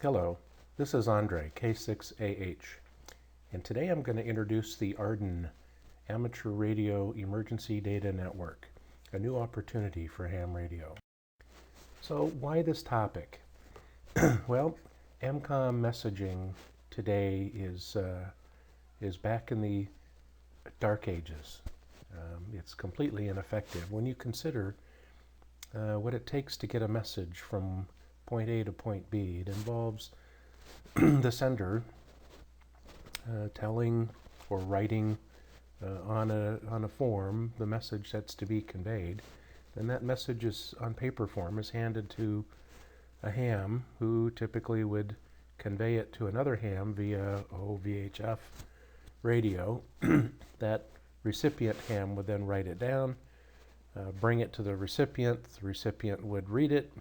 Hello, this is Andre, K6AH, and today I'm going to introduce the AREDN Amateur Radio Emergency Data Network, a new opportunity for ham radio. So why this topic? Well, EMCOM messaging today is back in the dark ages. It's completely ineffective. When you consider what it takes to get a message from point A to point B, it involves the sender telling or writing on a form the message that's to be conveyed. And that message is on paper form is handed to a ham who typically would convey it to another ham via VHF radio. That recipient ham would then write it down, bring it to the recipient. The recipient would read it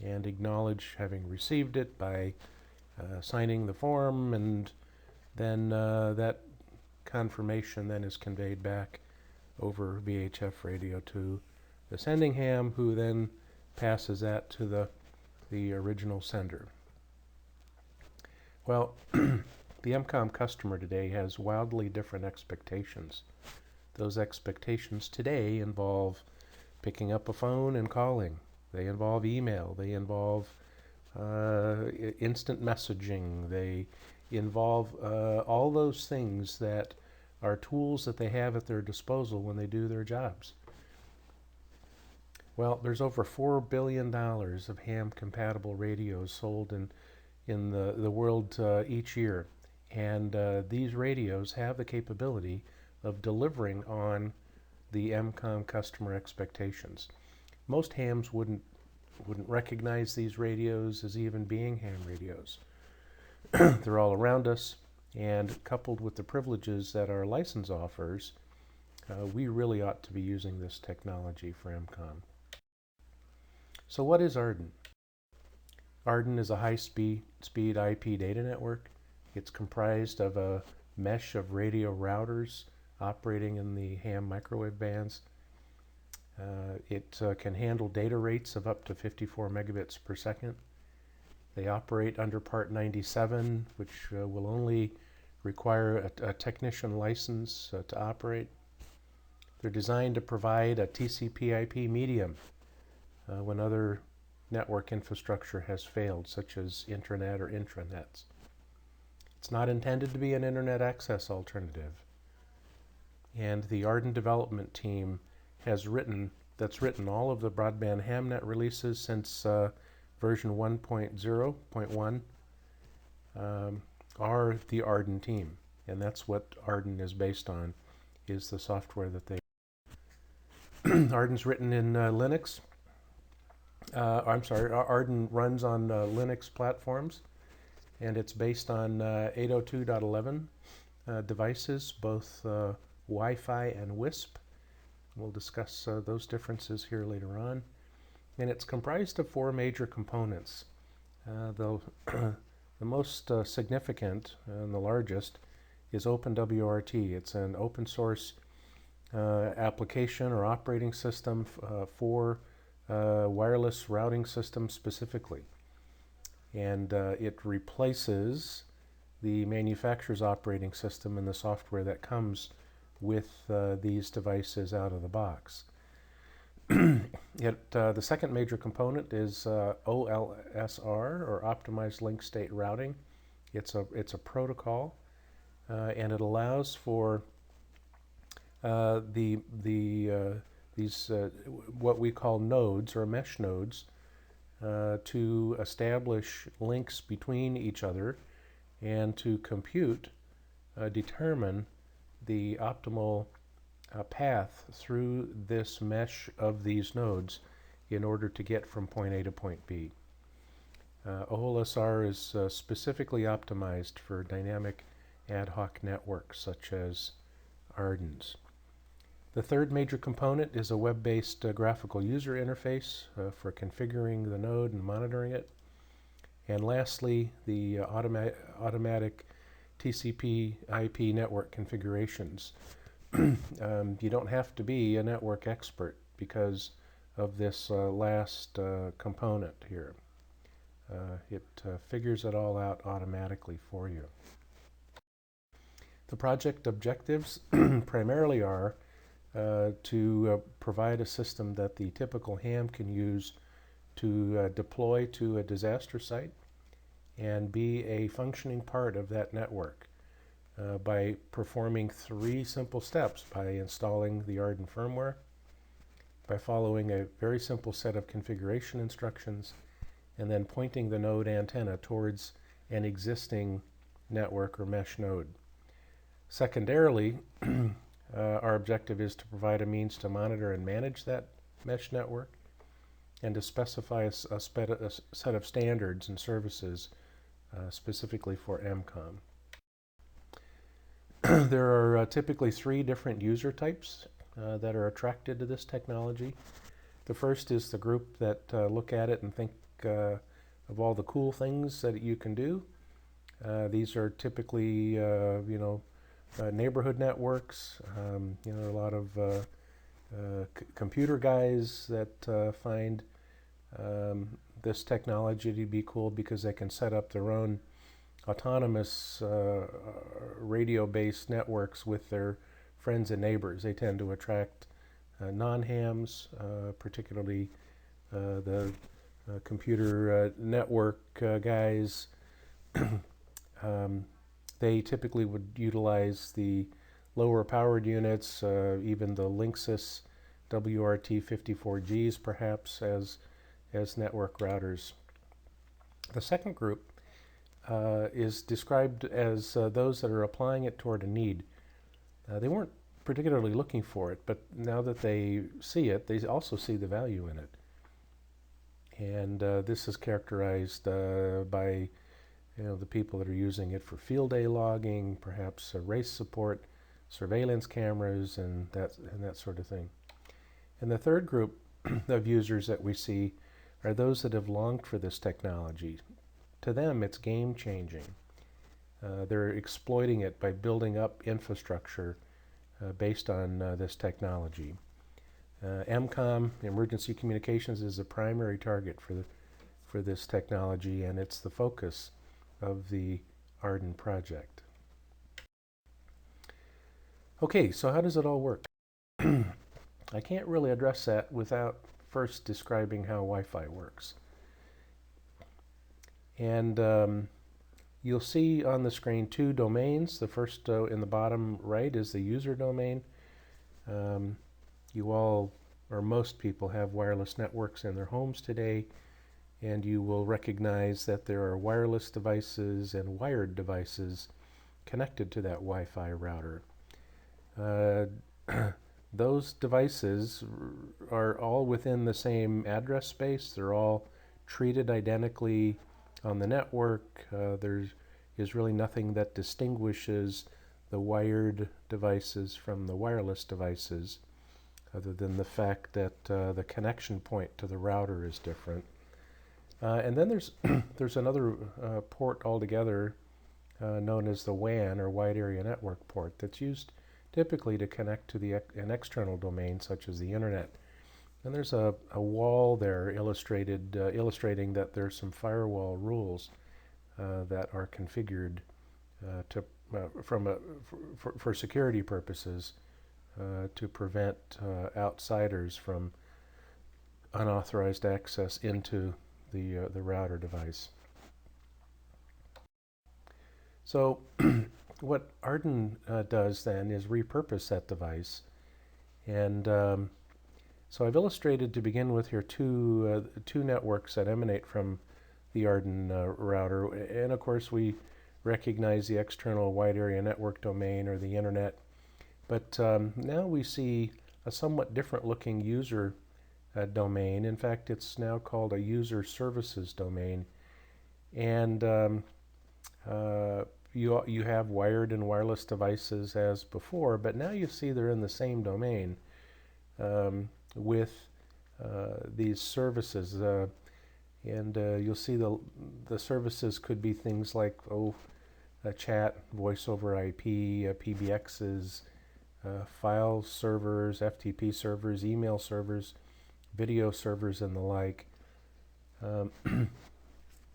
and acknowledge having received it by signing the form, and then that confirmation then is conveyed back over VHF radio to the sending ham, who then passes that to the original sender. Well, the EMCOM customer today has wildly different expectations. Those expectations today involve picking up a phone and calling. They involve email. They involve instant messaging. They involve all those things that are tools that they have at their disposal when they do their jobs. Well, there's over $4 billion of ham-compatible radios sold in the world each year. And these radios have the capability of delivering on the EMCOM customer expectations. Most hams wouldn't recognize these radios as even being ham radios. They're all around us, and coupled with the privileges that our license offers, we really ought to be using this technology for EMCOM. So what is AREDN? AREDN is a high-speed IP data network. It's comprised of a mesh of radio routers operating in the ham microwave bands. It can handle data rates of up to 54 megabits per second. They operate under Part 97, which will only require a technician license to operate. They're designed to provide a TCP/IP medium when other network infrastructure has failed, such as intranet or intranets. It's not intended to be an internet access alternative. And the AREDN development team has written all of the broadband hamnet releases since version 1.0.1 are the AREDN team, and that's what AREDN is based on, is the software that they AREDN's written in Linux. AREDN runs on Linux platforms, and it's based on 802.11 devices, both Wi-Fi and WISP. We'll discuss those differences here later on. And it's comprised of four major components. The most significant and the largest is OpenWRT. It's an open source application or operating system for wireless routing systems specifically. And it replaces the manufacturer's operating system and the software that comes with these devices out of the box. The second major component is OLSR, or Optimized Link State Routing. It's a protocol, and it allows for these what we call nodes or mesh nodes to establish links between each other and to determine the optimal path through this mesh of these nodes in order to get from point A to point B. OLSR is specifically optimized for dynamic ad hoc networks such as AREDN's. The third major component is a web-based graphical user interface for configuring the node and monitoring it. And lastly, the automatic TCP/IP network configurations. You don't have to be a network expert because of this last component here. It figures it all out automatically for you. The project objectives primarily are to provide a system that the typical ham can use to deploy to a disaster site and be a functioning part of that network by performing 3 simple steps: by installing the AREDN firmware, by following a very simple set of configuration instructions, and then pointing the node antenna towards an existing network or mesh node. Secondarily, our objective is to provide a means to monitor and manage that mesh network and to specify a set of standards and services specifically for MCOM. There are typically 3 different user types that are attracted to this technology. The first is the group that look at it and think of all the cool things that you can do. These are typically, neighborhood networks, a lot of computer guys that find this technology to be cool because they can set up their own autonomous radio-based networks with their friends and neighbors. They tend to attract non-hams, particularly the computer network guys. They typically would utilize the lower powered units, even the Linksys WRT54Gs perhaps as network routers. The second group is described as those that are applying it toward a need. They weren't particularly looking for it, but now that they see it, they also see the value in it. And this is characterized by the people that are using it for field day logging, perhaps race support, surveillance cameras, and that sort of thing. And the third group of users that we see are those that have longed for this technology. To them, it's game-changing. They're exploiting it by building up infrastructure based on this technology. MCOM, emergency communications, is a primary target for this technology, and it's the focus of the AREDN project. Okay, so how does it all work? I can't really address that without first describing how Wi-Fi works. And you'll see on the screen 2 domains. The first in the bottom right is the user domain. You all, or most people, have wireless networks in their homes today, and you will recognize that there are wireless devices and wired devices connected to that Wi-Fi router. Those devices are all within the same address space. They're all treated identically on the network. There is really nothing that distinguishes the wired devices from the wireless devices, other than the fact that the connection point to the router is different. And then there's another port altogether known as the WAN, or Wide Area Network port, that's used typically to connect to an external domain such as the internet. And there's a wall there illustrating that there's some firewall rules that are configured for security purposes to prevent outsiders from unauthorized access into the router device. So what AREDN does then is repurpose that device, and so I've illustrated to begin with here two networks that emanate from the AREDN router, and of course we recognize the external wide area network domain, or the internet, but now we see a somewhat different looking user domain. In fact, it's now called a user services domain, and you have wired and wireless devices as before, but now you see they're in the same domain with these services, and you'll see the services could be things like a chat, voice over IP, PBXs, file servers, FTP servers, email servers, video servers, and the like.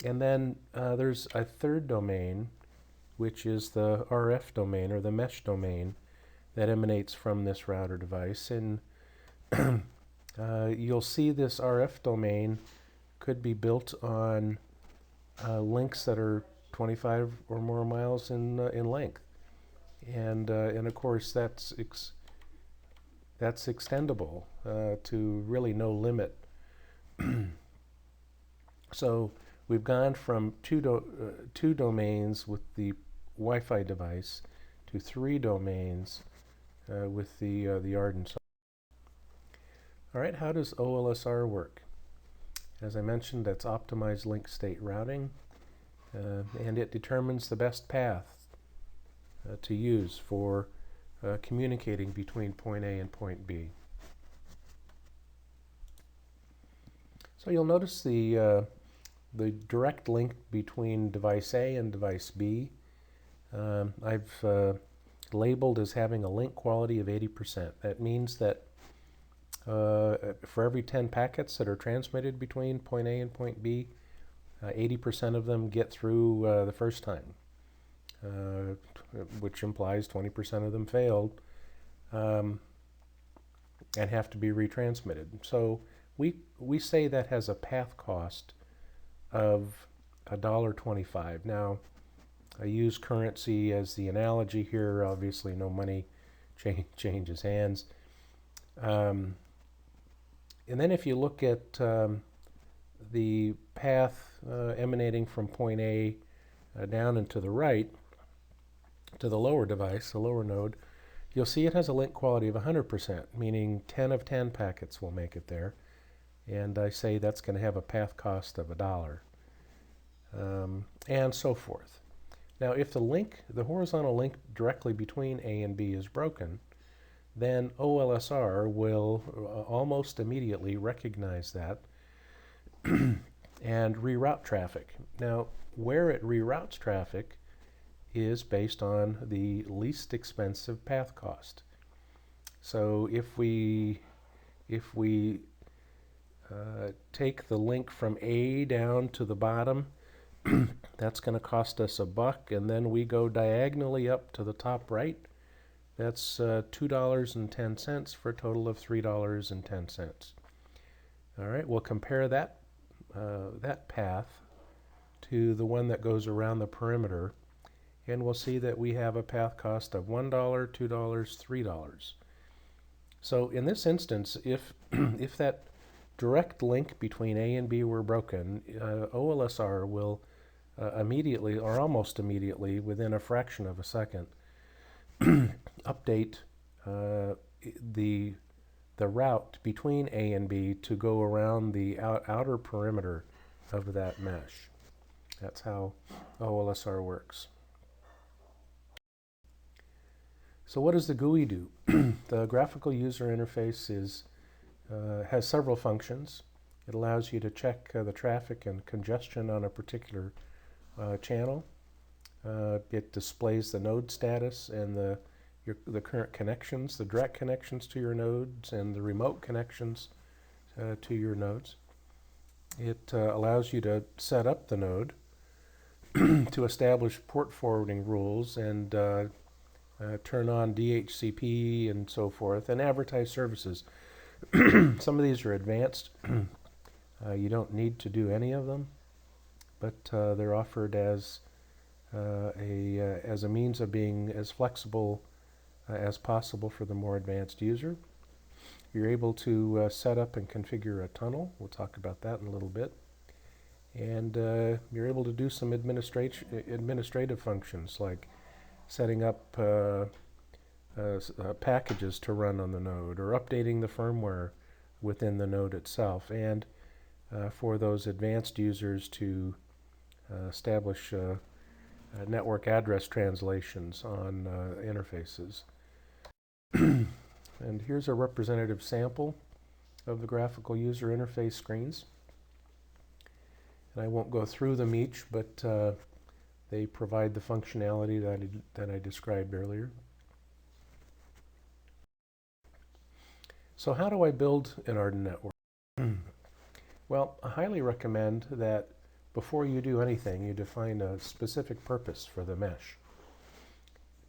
And then there's a third domain, which is the RF domain or the mesh domain that emanates from this router device. And you'll see this RF domain could be built on links that are 25 or more miles in length. And of course, that's extendable to really no limit. So we've gone from two domains with the Wi-Fi device to 3 domains with the AREDN. All right, how does OLSR work? As I mentioned, that's optimized link state routing, and it determines the best path to use for communicating between point A and point B. So you'll notice the direct link between device A and device B. I've labeled as having a link quality of 80%. That means that for every 10 packets that are transmitted between point A and point B, 80% of them get through the first time, which implies 20% of them failed and have to be retransmitted. So we say that has a path cost of $1.25. Now, I use currency as the analogy here. Obviously, no money changes hands. And then if you look at the path emanating from point A down and to the right, to the lower device, the lower node, you'll see it has a link quality of 100%, meaning 10 of 10 packets will make it there. And I say that's going to have a path cost of $1, and so forth. Now, if the horizontal link directly between A and B is broken, then OLSR will almost immediately recognize that and reroute traffic. Now, where it reroutes traffic is based on the least expensive path cost. So if we take the link from A down to the bottom, that's going to cost us $1, and then we go diagonally up to the top right. That's $2.10 for a total of $3.10. All right, we'll compare that path to the one that goes around the perimeter, and we'll see that we have a path cost of $1, $2, $3. So in this instance, if that direct link between A and B were broken, OLSR will immediately, or almost immediately, within a fraction of a second, update the route between A and B to go around the outer perimeter of that mesh. That's how OLSR works. So what does the GUI do? The graphical user interface has several functions. It allows you to check the traffic and congestion on a particular channel. It displays the node status and the current connections, the direct connections to your nodes and the remote connections to your nodes. It allows you to set up the node, to establish port forwarding rules and turn on DHCP and so forth, and advertise services. Some of these are advanced. You don't need to do any of them, but they're offered as a means of being as flexible as possible for the more advanced user. You're able to set up and configure a tunnel. We'll talk about that in a little bit. And you're able to do some administrative functions like setting up packages to run on the node, or updating the firmware within the node itself, and for those advanced users to establish network address translations on interfaces. And here's a representative sample of the graphical user interface screens. And I won't go through them each, but they provide the functionality that I described earlier. So how do I build an AREDN network? Well, I highly recommend that before you do anything, you define a specific purpose for the mesh.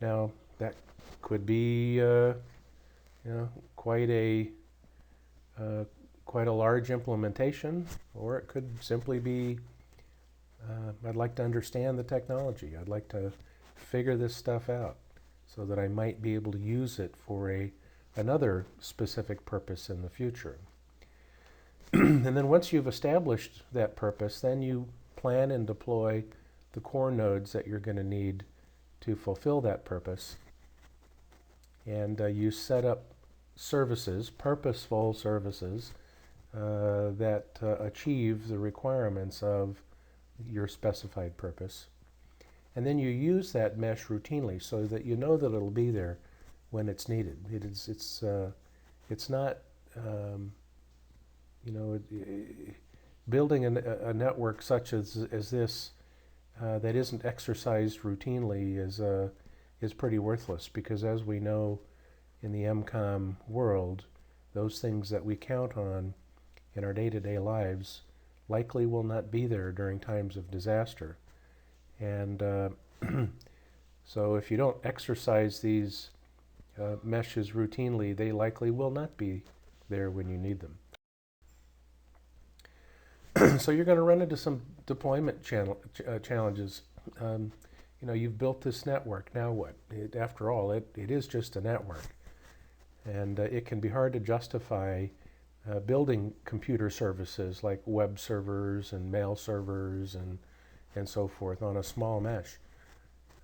Now, that could be quite a large implementation, or it could simply be, I'd like to understand the technology. I'd like to figure this stuff out so that I might be able to use it for another specific purpose in the future. And then once you've established that purpose, then you plan and deploy the core nodes that you're going to need to fulfill that purpose. And you set up services, purposeful services, that achieve the requirements of your specified purpose. And then you use that mesh routinely so that you know that it'll be there when it's needed. It's not, building a network such as this that isn't exercised routinely is pretty worthless, because as we know in the MCOM world, those things that we count on in our day-to-day lives likely will not be there during times of disaster. And so if you don't exercise these meshes routinely, they likely will not be there when you need them. So you're going to run into some deployment challenges. You've built this network, now what? After all, it is just a network. And it can be hard to justify building computer services like web servers and mail servers and so forth on a small mesh.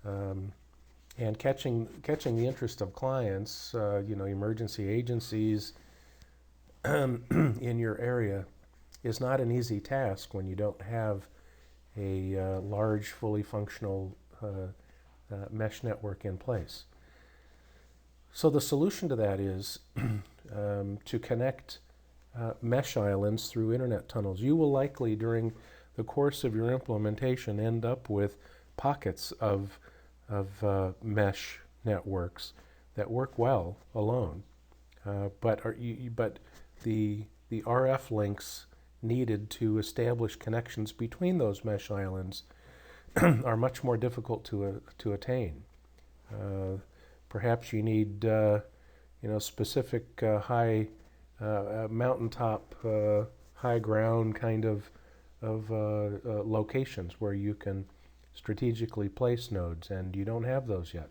And catching the interest of clients, emergency agencies in your area is not an easy task when you don't have a large, fully functional mesh network in place. So the solution to that is to connect mesh islands through internet tunnels. You will likely, during the course of your implementation, end up with pockets of mesh networks that work well alone, but the RF links needed to establish connections between those mesh islands are much more difficult to attain. Perhaps you need specific high mountaintop, high ground kind of locations where you can strategically place nodes, and you don't have those yet.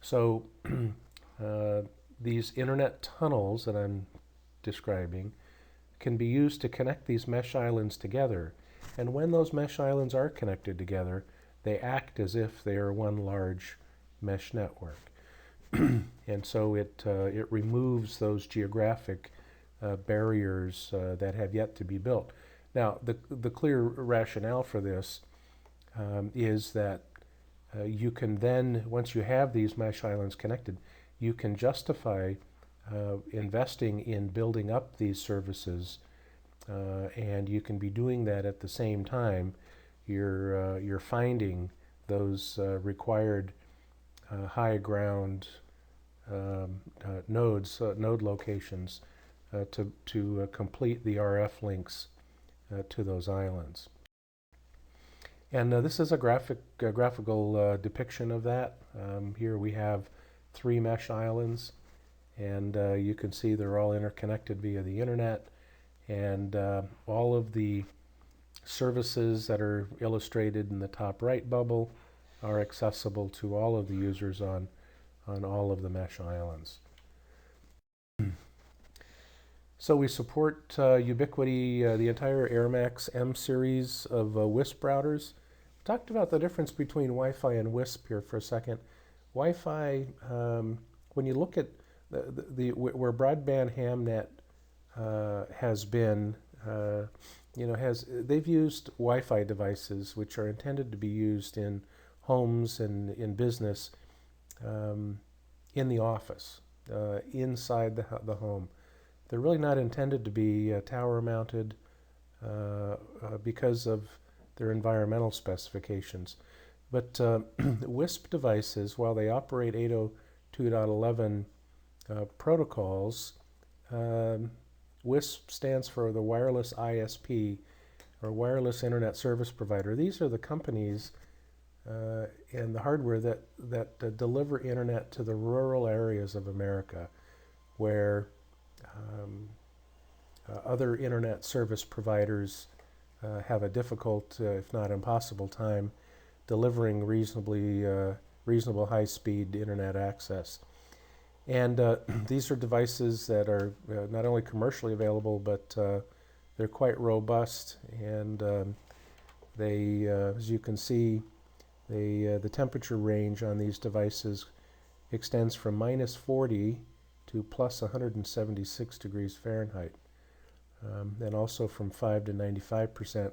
So these internet tunnels that I'm describing can be used to connect these mesh islands together. And when those mesh islands are connected together, they act as if they are one large mesh network. And so it removes those geographic barriers that have yet to be built. Now, the clear rationale for this is that you can then, once you have these mesh islands connected, you can justify investing in building up these services, and you can be doing that at the same time you're finding those required high ground node locations to complete the RF links to those islands. And this is a graphical depiction of that. Here we have 3 mesh islands, and you can see they're all interconnected via the internet, and all of the services that are illustrated in the top right bubble are accessible to all of the users on all of the mesh islands. So we support Ubiquiti, the entire AirMax M series of WISP routers. We talked about the difference between Wi-Fi and WISP here for a second. Wi-Fi, when you look at where broadband hamnet has been, they've used Wi-Fi devices which are intended to be used in homes and in business, in the office, inside the home. They're really not intended to be tower mounted because of their environmental specifications. But WISP devices, while they operate 802.11 protocols, WISP stands for the Wireless ISP, or wireless internet service provider. These are the companies and the hardware that deliver internet to the rural areas of America where other internet service providers have a difficult, if not impossible, time delivering reasonable high-speed internet access. And these are devices that are not only commercially available, but they're quite robust, and they, as you can see, the temperature range on these devices extends from -40 to plus 176 degrees Fahrenheit, and also from 5 to 95%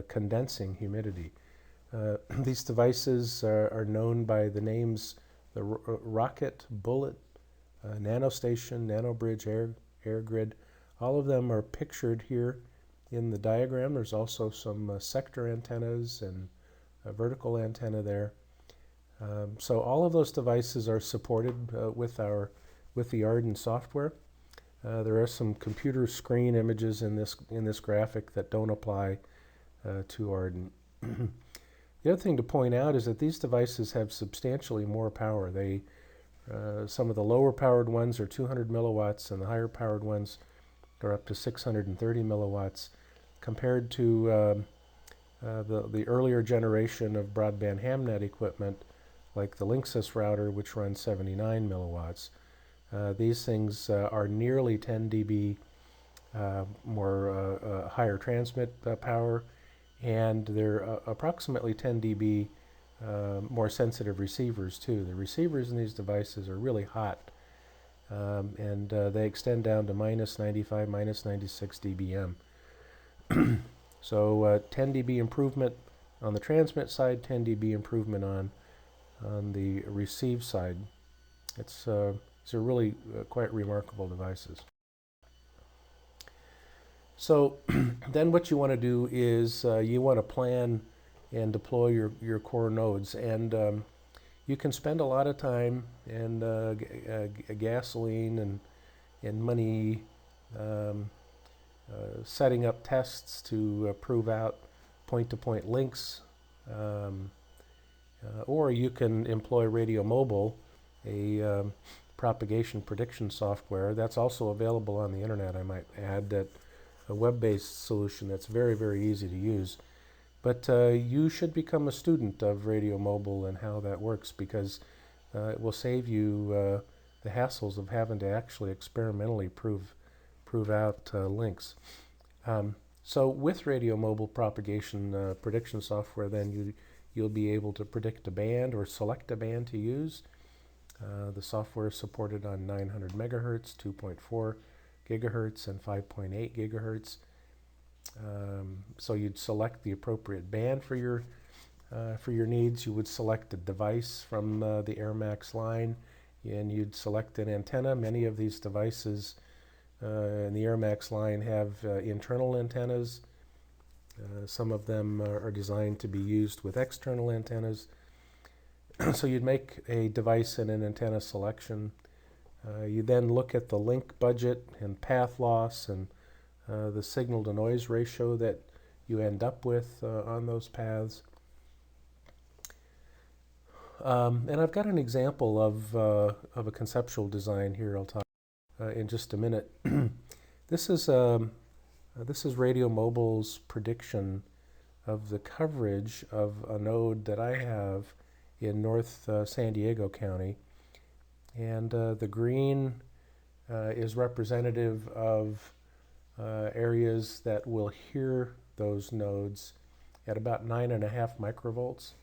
condensing humidity. These devices are known by the names the Rocket, Bullet, Nanostation, Nanobridge, Air Grid. All of them are pictured here in the diagram. There's also some sector antennas and a vertical antenna there. So all of those devices are supported with the AREDN software. There are some computer screen images in this graphic that don't apply to AREDN. The other thing to point out is that these devices have substantially more power. Some of the lower powered ones are 200 milliwatts, and the higher powered ones are up to 630 milliwatts, compared to the earlier generation of broadband hamnet equipment, like the Linksys router, which runs 79 milliwatts. These things are nearly 10 dB more higher transmit power, and they're approximately 10 dB more sensitive receivers too. The receivers in these devices are really hot, and they extend down to -95, -96 dBm. So 10 dB improvement on the transmit side, 10 dB improvement on the receive side. These are really quite remarkable devices. So then what you want to do is you want to plan and deploy your core nodes, and you can spend a lot of time and gasoline and money setting up tests to prove out point-to-point links, or you can employ Radio Mobile, a propagation prediction software that's also available on the internet, I might add, that a web-based solution that's very, very easy to use. But you should become a student of Radio Mobile and how that works, because it will save you the hassles of having to actually experimentally prove out links. So with Radio Mobile propagation prediction software, then you'll be able to predict a band or select a band to use. The software is supported on 900 megahertz, 2.4 gigahertz, and 5.8 gigahertz. So you'd select the appropriate band for your needs. You would select a device from the AirMax line, and you'd select an antenna. Many of these devices in the AirMax line have internal antennas. Some of them are designed to be used with external antennas. So you'd make a device and an antenna selection. You then look at the link budget and path loss and the signal to noise ratio that you end up with on those paths. And I've got an example of a conceptual design here I'll talk in just a minute. This is Radio Mobile's prediction of the coverage of a node that I have in North San Diego County. And the green is representative of areas that will hear those nodes at about 9.5 microvolts.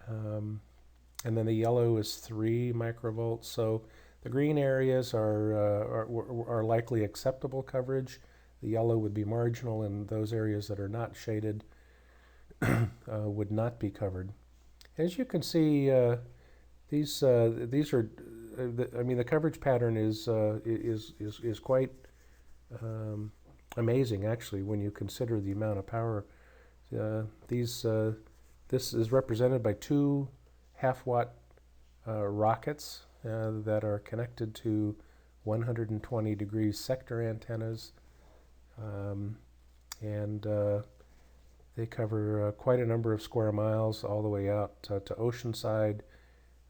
And then the yellow is 3 microvolts. So the green areas are likely acceptable coverage. The yellow would be marginal, and those areas that are not shaded would not be covered. As you can see, these are, the coverage pattern is quite amazing, actually, when you consider the amount of power. This is represented by 2 half-watt rockets that are connected to 120 degrees sector antennas. and they cover quite a number of square miles all the way out to Oceanside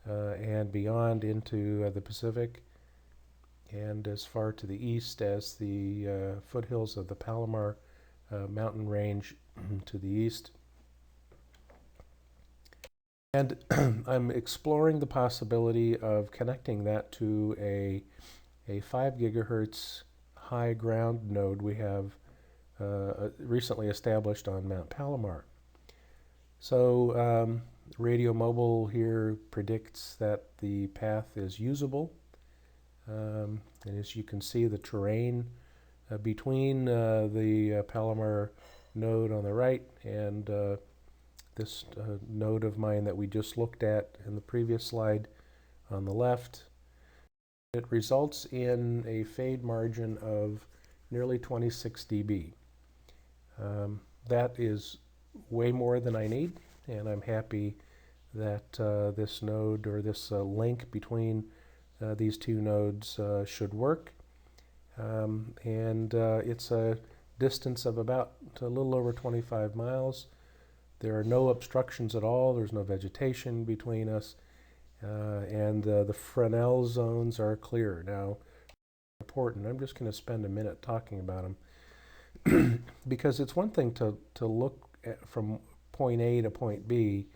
and beyond into the Pacific, and as far to the east as the foothills of the Palomar mountain range to the east. And I'm exploring the possibility of connecting that to a 5 gigahertz high ground node we have recently established on Mount Palomar. So Radio Mobile here predicts that the path is usable. And as you can see, the terrain between the Palomar node on the right and this node of mine that we just looked at in the previous slide on the left, it results in a fade margin of nearly 26 dB. That is way more than I need, and I'm happy that this node or this link between these two nodes should work. It's a distance of about a little over 25 miles. There are no obstructions at all. There's no vegetation between us. And the Fresnel zones are clear. Now, important. I'm just going to spend a minute talking about them because it's one thing to look at from point A to point B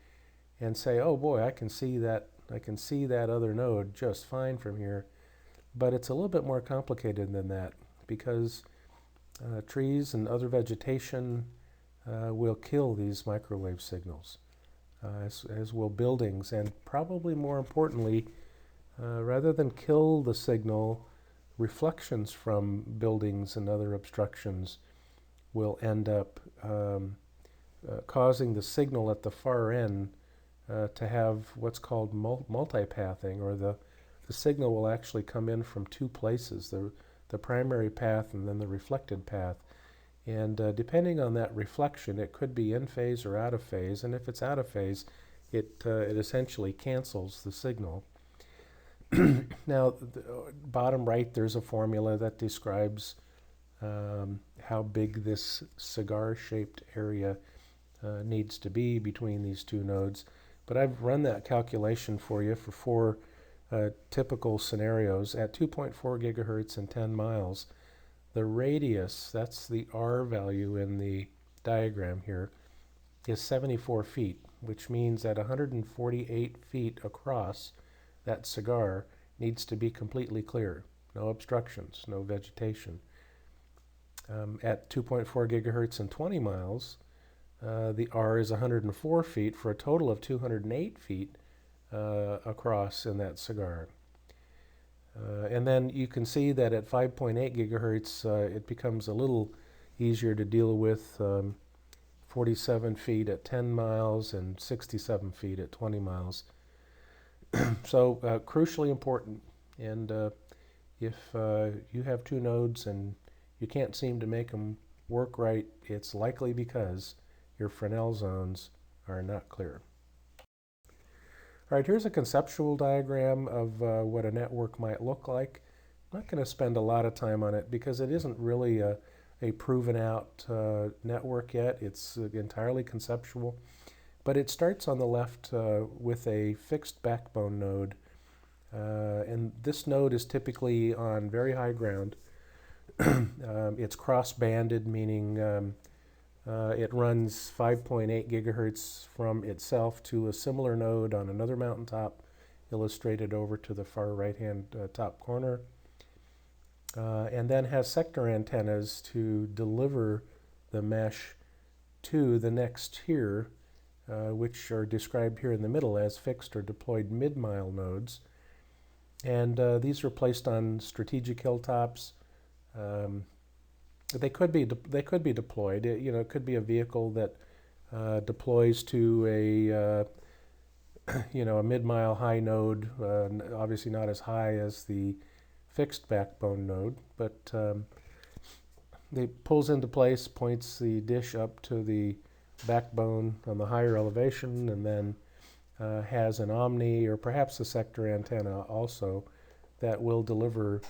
and say, oh boy, I can see that other node just fine from here. But it's a little bit more complicated than that because trees and other vegetation will kill these microwave signals, as will buildings, and probably more importantly, rather than kill the signal, reflections from buildings and other obstructions will end up causing the signal at the far end to have what's called multipathing, or the signal will actually come in from two places, the primary path and then the reflected path. And depending on that reflection, it could be in phase or out of phase. And if it's out of phase, it essentially cancels the signal. Now, bottom right, there's a formula that describes how big this cigar-shaped area needs to be between these two nodes. But I've run that calculation for you for 4 typical scenarios at 2.4 gigahertz and 10 miles. The radius, that's the R value in the diagram here, is 74 feet, which means that 148 feet across that cigar needs to be completely clear. No obstructions, no vegetation. At 2.4 gigahertz and 20 miles, the R is 104 feet for a total of 208 feet across in that cigar. And then you can see that at 5.8 gigahertz, it becomes a little easier to deal with, 47 feet at 10 miles and 67 feet at 20 miles. So crucially important. And if you have two nodes and you can't seem to make them work right, it's likely because your Fresnel zones are not clear. All right, here's a conceptual diagram of what a network might look like. I'm not going to spend a lot of time on it because it isn't really a proven out network yet. It's entirely conceptual. But it starts on the left with a fixed backbone node. And this node is typically on very high ground. It's cross-banded, meaning it runs 5.8 gigahertz from itself to a similar node on another mountaintop, illustrated over to the far right-hand top corner, and then has sector antennas to deliver the mesh to the next tier, which are described here in the middle as fixed or deployed mid-mile nodes. And these are placed on strategic hilltops. They could be deployed. It could be a vehicle that deploys to a a mid-mile high node, obviously not as high as the fixed backbone node, but it pulls into place, points the dish up to the backbone on the higher elevation, and then has an omni or perhaps a sector antenna also that will deliver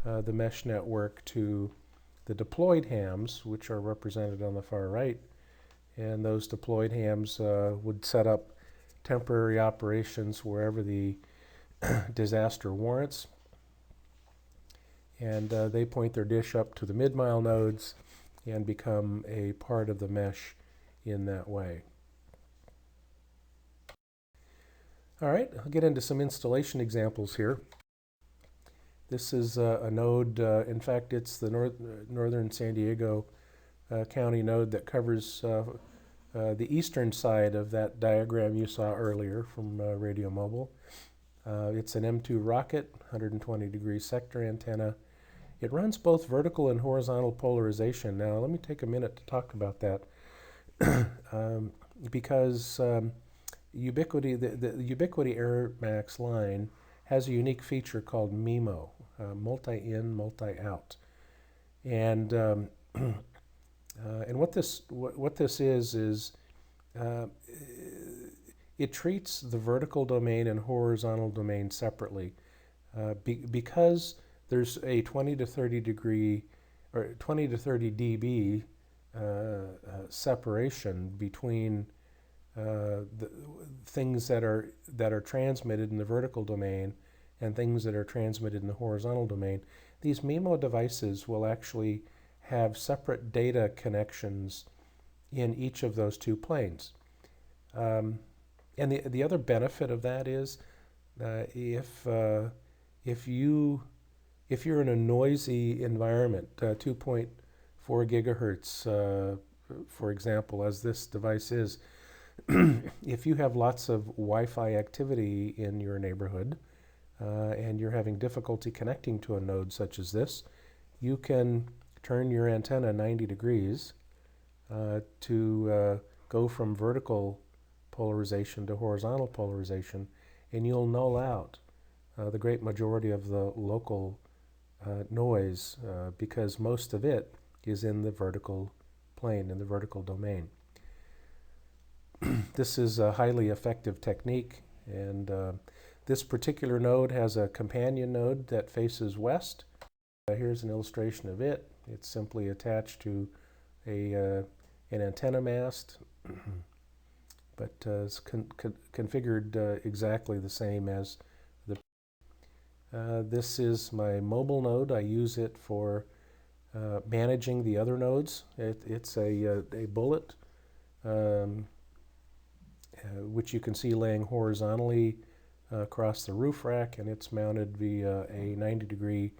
the mesh network to the deployed hams, which are represented on the far right, and those deployed hams would set up temporary operations wherever the disaster warrants. And they point their dish up to the mid-mile nodes and become a part of the mesh in that way. All right, I'll get into some installation examples here. This is a node, in fact, it's the northern San Diego County node that covers the eastern side of that diagram you saw earlier from Radio Mobile. It's an M2 rocket, 120-degree sector antenna. It runs both vertical and horizontal polarization. Now, let me take a minute to talk about that because Ubiquiti, the Ubiquiti AirMax line has a unique feature called MIMO, multi-in, multi-out. And what this is it treats the vertical domain and horizontal domain separately because there's a 20 to 30 degree or 20 to 30 dB separation between the things that are transmitted in the vertical domain and things that are transmitted in the horizontal domain. These MIMO devices will actually have separate data connections in each of those two planes. And the other benefit of that is if you're in a noisy environment, 2.4 gigahertz, for example, as this device is, if you have lots of Wi-Fi activity in your neighborhood and you're having difficulty connecting to a node such as this, you can turn your antenna 90 degrees to go from vertical polarization to horizontal polarization, and you'll null out the great majority of the local noise because most of it is in the vertical plane, in the vertical domain. This is a highly effective technique, and this particular node has a companion node that faces west. Here's an illustration of it. It's simply attached to an antenna mast, but it's configured exactly the same as the. This is my mobile node. I use it for managing the other nodes. It's a bullet, which you can see laying horizontally across the roof rack, and it's mounted via a 90-degree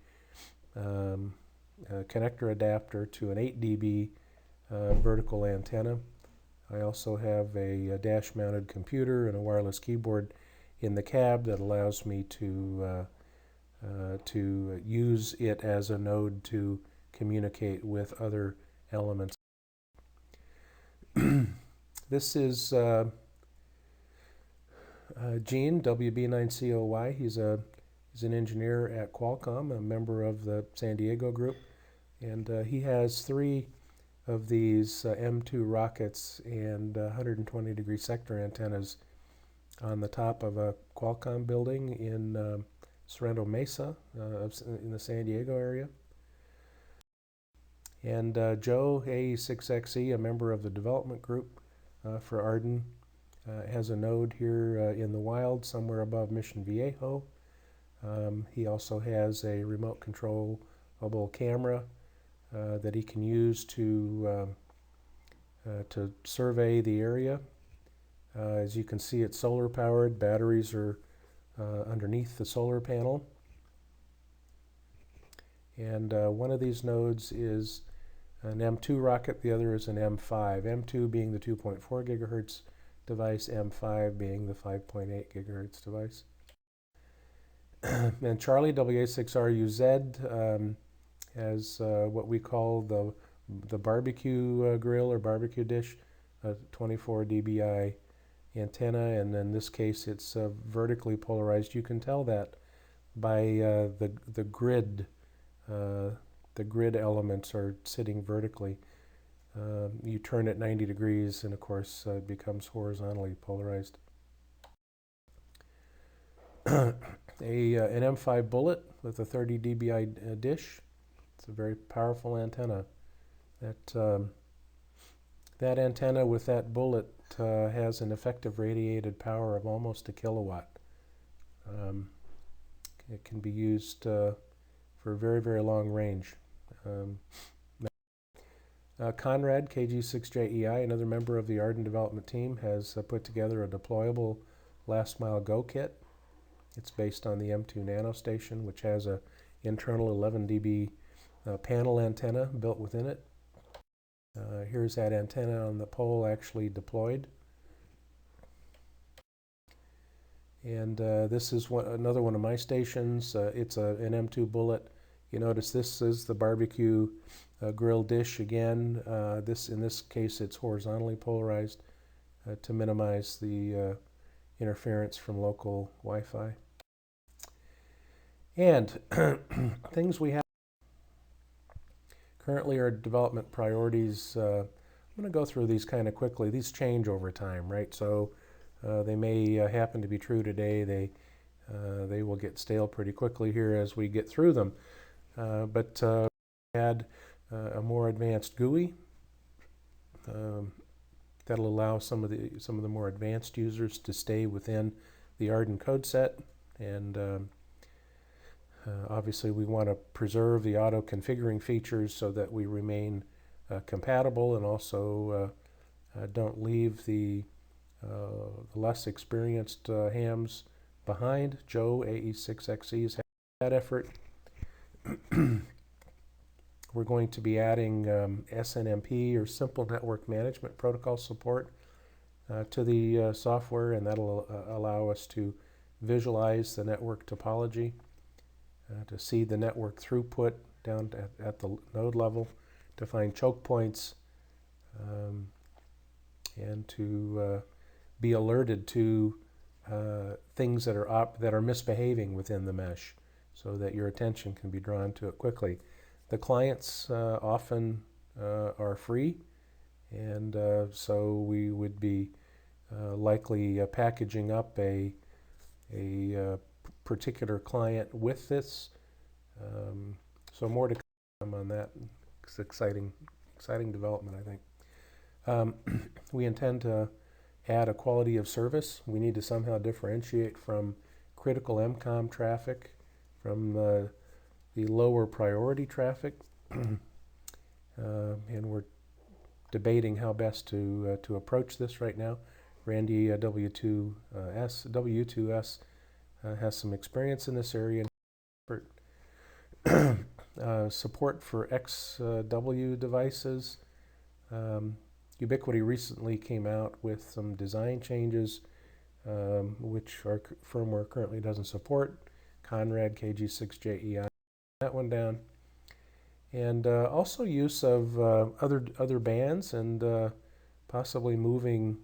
connector adapter to an 8 dB vertical antenna. I also have a dash-mounted computer and a wireless keyboard in the cab that allows me to use it as a node to communicate with other elements. This is Gene, WB9COY. He's an engineer at Qualcomm, a member of the San Diego group, and he has 3 of these M2 rockets and 120-degree sector antennas on the top of a Qualcomm building in Sorrento Mesa in the San Diego area. And Joe, AE6XE, a member of the development group for AREDN, has a node here in the wild somewhere above Mission Viejo. He also has a remote controllable camera that he can use to survey the area. As you can see, it's solar powered. Batteries are underneath the solar panel. And one of these nodes is an M2 rocket, the other is an M5. M2 being the 2.4 gigahertz device, M5 being the 5.8 gigahertz device. And Charlie, WA6RUZ, has what we call the barbecue grill or barbecue dish, a 24 dBi antenna, and in this case it's vertically polarized. You can tell that by the grid. The grid elements are sitting vertically. You turn it 90 degrees and of course it becomes horizontally polarized. An M5 bullet with a 30 dBi dish, It's a very powerful antenna. That antenna with that bullet has an effective radiated power of almost 1 kilowatt. It can be used for very, very long range. Conrad, KG6JEI, another member of the AREDN development team, has put together a deployable last mile Go kit. It's based on the M2 NanoStation, which has an internal 11 dB panel antenna built within it. Here's that antenna on the pole actually deployed. And this is another one of my stations. It's an M2 bullet. You notice this is the barbecue grill dish again. In this case, it's horizontally polarized to minimize the interference from local Wi-Fi. And things we have currently are development priorities. I'm going to go through these kind of quickly. These change over time, right? So they may happen to be true today. They will get stale pretty quickly here as we get through them. But we had a more advanced GUI that'll allow some of the more advanced users to stay within the AREDN code set, and obviously we want to preserve the auto configuring features so that we remain compatible, and also don't leave the less experienced hams behind. Joe, AE6XE's had that effort. We're going to be adding SNMP, or Simple Network Management Protocol support to the software, and that'll allow us to visualize the network topology, to see the network throughput down at the node level, to find choke points, and to be alerted to things that are misbehaving within the mesh, so that your attention can be drawn to it quickly. The clients often are free, and so we would be likely packaging up a particular client with this. So more to come on that. It's exciting development, I think. We intend to add a quality of service. We need to somehow differentiate from critical MCOM traffic from the lower priority traffic, and we're debating how best to approach this right now. Randy W2S has some experience in this area. Support for XW devices. Ubiquiti recently came out with some design changes, which our firmware currently doesn't support. Conrad, KG6JEI, that one down. And also use of other bands, and possibly moving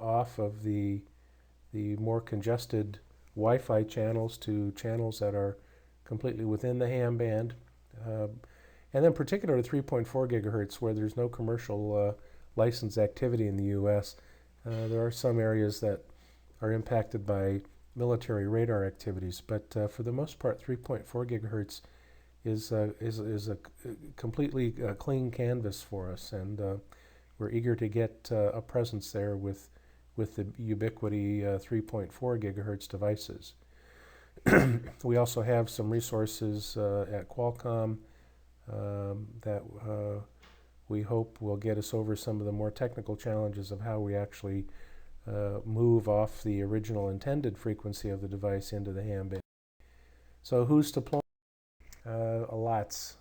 off of the more congested Wi-Fi channels to channels that are completely within the ham band. And then particularly 3.4 gigahertz, where there's no commercial license activity in the U.S. There are some areas that are impacted by military radar activities, but for the most part, 3.4 gigahertz is a completely clean canvas for us, and we're eager to get a presence there with the Ubiquiti 3.4 gigahertz devices. We also have some resources at Qualcomm that we hope will get us over some of the more technical challenges of how we actually move off the original intended frequency of the device into the ham band. So who's deploying? Lots.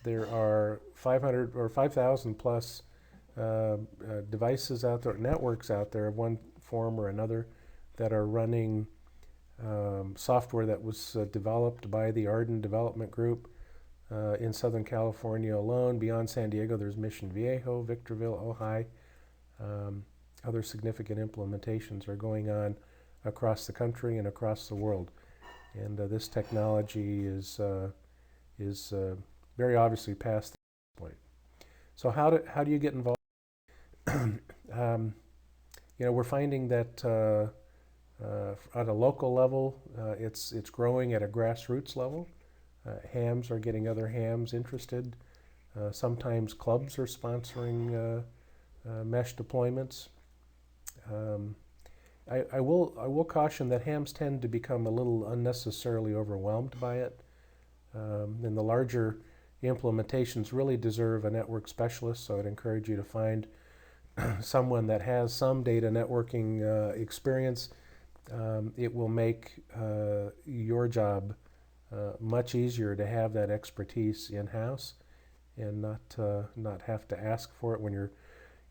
There are 500 or 5,000 plus devices out there, networks out there of one form or another, that are running software that was developed by the AREDN development group in Southern California alone. Beyond San Diego, there's Mission Viejo, Victorville, Ojai. Other significant implementations are going on across the country and across the world. And this technology is very obviously past this point. So how do you get involved? We're finding that At a local level, it's growing at a grassroots level. Hams are getting other hams interested. Sometimes clubs are sponsoring mesh deployments. I will caution that hams tend to become a little unnecessarily overwhelmed by it. And the larger implementations really deserve a network specialist, so I'd encourage you to find someone that has some data networking experience. It will make your job much easier to have that expertise in-house and not have to ask for it when you're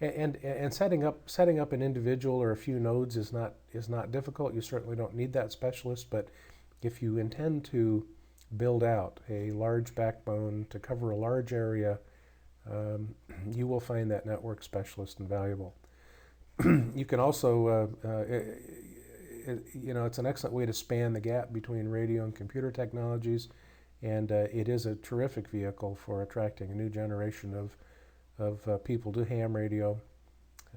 and setting up an individual or a few nodes is not difficult. You certainly don't need that specialist, but if you intend to build out a large backbone to cover a large area, you will find that network specialist invaluable. You can also, it's an excellent way to span the gap between radio and computer technologies, and it is a terrific vehicle for attracting a new generation of people to ham radio.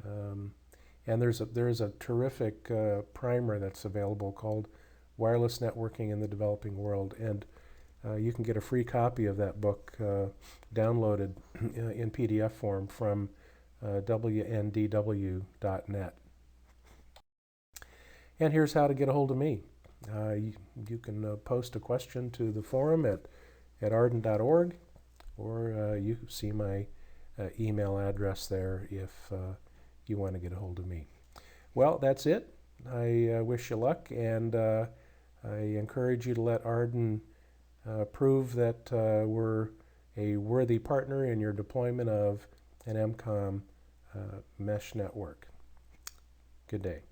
And there is a terrific primer that's available called Wireless Networking in the Developing World, and you can get a free copy of that book downloaded in PDF form from wndw.net. And here's how to get a hold of me. You can post a question to the forum at AREDN.org, or you see my email address there if you want to get a hold of me. Well, that's it. I wish you luck, and I encourage you to let AREDN prove that we're a worthy partner in your deployment of an MCOM mesh network. Good day.